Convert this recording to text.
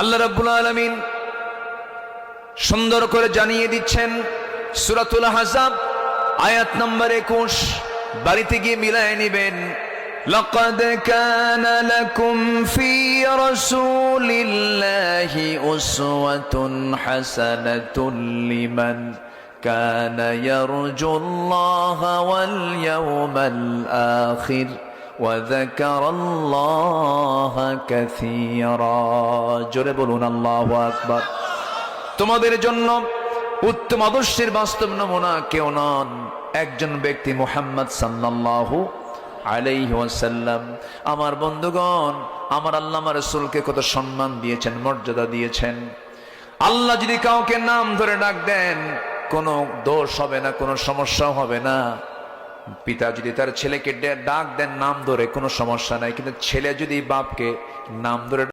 আল্লাহ রাব্বুল আলামিন সুন্দর করে জানিয়ে দিচ্ছেন সূরাতুল আহজাব আয়াত নম্বর 21। বাড়িতে গিয়ে মিলায় নেবেন। লাকাদ কানা লাকুম ফি রাসূলিল্লাহি উসওয়াতুন হাসানাতুন লিমান কানা ইয়ারজুল্লাহা ওয়াল ইয়াওমাল আখির ওয়াযাকারাল্লাহা কাসীরা। জোরে বলুন আল্লাহু আকবার। তোমাদের জন্য উত্তম আদর্শের বাস্তব নমুনা কেউ নন, একজন ব্যক্তি মুহাম্মদ সাল্লাল্লাহু আলাইহি ওয়াসাল্লাম। আমার বন্ধুগণ, আমার আল্লাহ আমার রাসূলকে কত সম্মান দিয়েছেন, মর্যাদা দিয়েছেন। আল্লাহ যদি কাউকে নাম ধরে ডাক দেন কোনো দোষ হবে না, কোনো সমস্যাও হবে না। পিতা যদি তার ছেলেকে ডাক দেন নাম ধরে কোনো সমস্যা নাই, কিন্তু ছেলে যদি বাপকে নাম ধরে